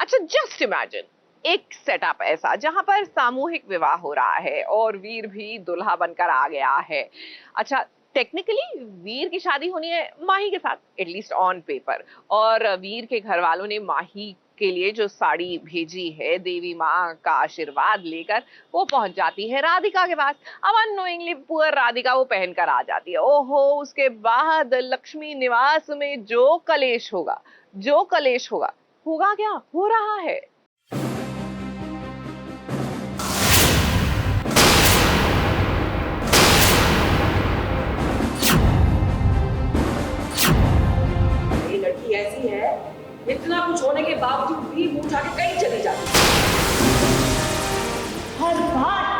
अच्छा just imagine एक setup ऐसा जहां पर सामूहिक विवाह हो रहा है और वीर भी दुल्हा बनकर आ गया है। अच्छा टेक्निकली वीर की शादी होनी है माही के साथ, एटलीस्ट ऑन पेपर, और वीर के घर वालों ने माही के लिए जो साड़ी भेजी है देवी माँ का आशीर्वाद लेकर वो पहुंच जाती है राधिका के पास। अब अननोइंगली पुअर राधिका वो पहनकर आ जाती है। ओहो, उसके बाद लक्ष्मी निवास में जो कलेश होगा, जो कलेश होगा, होगा क्या, हो रहा है। ये लड़की ऐसी है, इतना कुछ होने के बावजूद भी मुंह उठा के कहीं चली जाती है। हर बार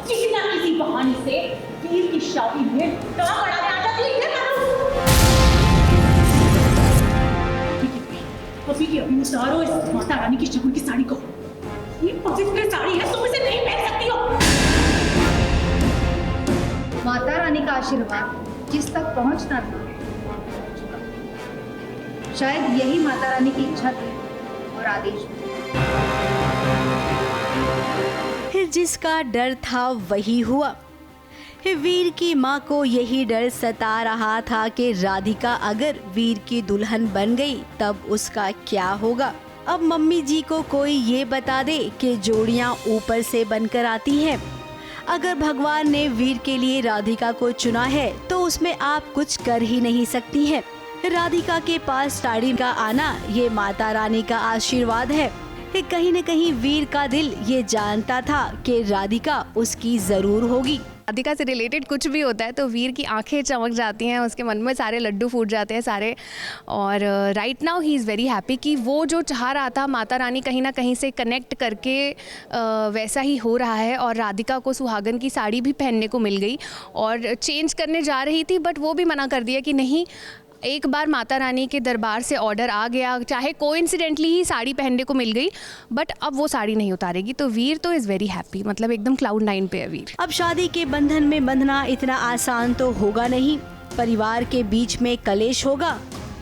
किसी ना किसी बहाने से वीर की शादी में टांग अड़ाने आ जाती है। अभी उतारो इस माता रानी की शगुन की साड़ी को। ये पवित्र साड़ी है, तुम इसे नहीं पहन सकती हो। माता रानी का आशीर्वाद जिस तक पहुंचना था, शायद यही माता रानी की इच्छा थी और आदेश। फिर जिसका डर था वही हुआ। वीर की माँ को यही डर सता रहा था कि राधिका अगर वीर की दुल्हन बन गई तब उसका क्या होगा। अब मम्मी जी को कोई ये बता दे कि जोड़ियाँ ऊपर से बनकर आती हैं। अगर भगवान ने वीर के लिए राधिका को चुना है तो उसमें आप कुछ कर ही नहीं सकती हैं। राधिका के पास साड़ी का आना ये माता रानी का आशीर्वाद है। कहीं न कहीं वीर का दिल ये जानता था कि राधिका उसकी जरूर होगी। राधिका से रिलेटेड कुछ भी होता है तो वीर की आंखें चमक जाती हैं, उसके मन में सारे लड्डू फूट जाते हैं सारे। और right now he is very happy कि वो जो चाह रहा था माता रानी कहीं ना कहीं से कनेक्ट करके वैसा ही हो रहा है। और राधिका को सुहागन की साड़ी भी पहनने को मिल गई और चेंज करने जा रही थी बट वो भी मना कर दिया कि नहीं, एक बार माता रानी के दरबार से ऑर्डर आ गया, चाहे कोइंसिडेंटली ही साड़ी पहनने को मिल गई बट अब वो साड़ी नहीं उतारेगी। तो वीर तो इज़ वेरी हैप्पी, मतलब एकदम क्लाउड 9 पे है वीर। अब शादी के बंधन में बंधना इतना आसान तो होगा नहीं, परिवार के बीच में कलेश होगा।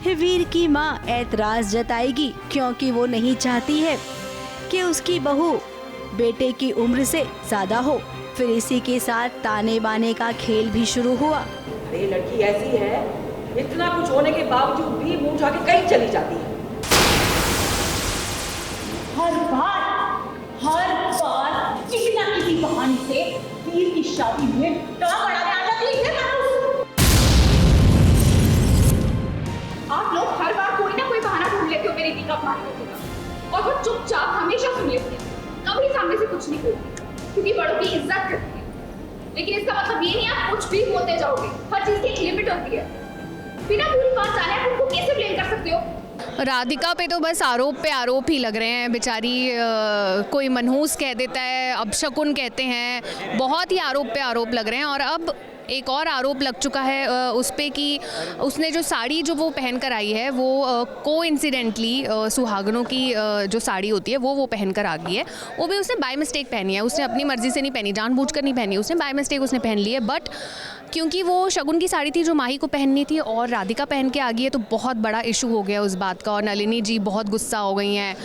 वीर की माँ ऐतराज जताएगी क्योंकि वो नहीं चाहती है कि उसकी बहू बेटे की उम्र से ज्यादा हो। फिर इसी के साथ ताने बाने का खेल भी शुरू हुआ। ये लड़की ऐसी है, इतना कुछ होने के बावजूद भी मुंह उठा के कहीं चली जाती है। हर बार किसी ना किसी बहाने से वीर की शादी में टांग अड़ाने आ जाती है। आप लोग हर बार कोई ना कोई बहाना ढूंढ लेते हो मेरी दी का अपमान करने का, और वो चुपचाप हमेशा सुन लेती है, कभी सामने से कुछ नहीं बोलती क्योंकि बड़ों की इज्जत करती है। लेकिन इसका मतलब ये नहीं आप कुछ भी बोलते जाओगे, हर चीज की एक लिमिट होती है। बिना पूरी बात जाने आप उनको कैसे ब्लेम कर सकते हो। राधिका पे तो बस आरोप पे आरोप ही लग रहे हैं बेचारी। कोई मनहूस कह देता है, अपशकुन कहते हैं, बहुत ही आरोप पे आरोप लग रहे हैं। और अब एक और आरोप लग चुका है उस पे कि उसने जो साड़ी जो वो पहन कर आई है वो कोइंसिडेंटली सुहागनों की जो साड़ी होती है वो पहन कर आ गई है। वो भी उसने बाय मिस्टेक पहनी है, उसने अपनी मर्जी से नहीं पहनी, जानबूझकर नहीं पहनी, उसने बाय मिस्टेक उसने पहन ली है। बट क्योंकि वो शगुन की साड़ी थी जो माही को पहननी थी और राधिका पहन के आ गई है तो बहुत बड़ा इशू हो गया उस बात का। और नलिनी जी बहुत गुस्सा हो गई हैं,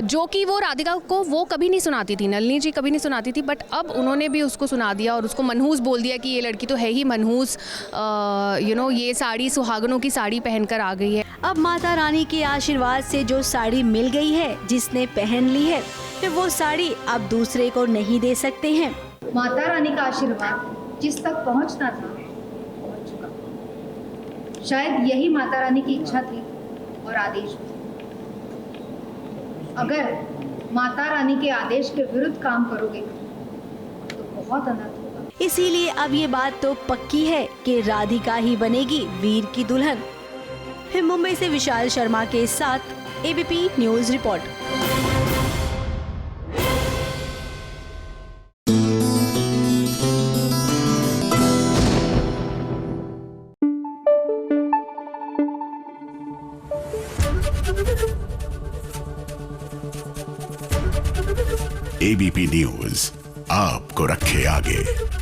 जो कि वो राधिका को वो कभी नहीं सुनाती थी, नलिनी जी कभी नहीं सुनाती थी बट अब उन्होंने भी उसको सुना दिया और उसको मनहूस बोल दिया कि ये लड़की तो है ही मनहूस, ये साड़ी सुहागनों की साड़ी पहनकर आ गई है। अब माता रानी के आशीर्वाद से जो साड़ी मिल गई है, जिसने पहन ली है, तो वो साड़ी अब दूसरे को नहीं दे सकते हैं। माता रानी का आशीर्वाद जिस तक पहुंचना था पहुंच चुका। शायद यही माता रानी की इच्छा थी और आदेश। अगर माता रानी के आदेश के विरुद्ध काम करोगे तो बहुत अनर्थ होगा। इसीलिए अब ये बात तो पक्की है कि राधिका ही बनेगी वीर की दुल्हन। मुंबई से विशाल शर्मा के साथ ABP news report. ABP news आपको रखे आगे।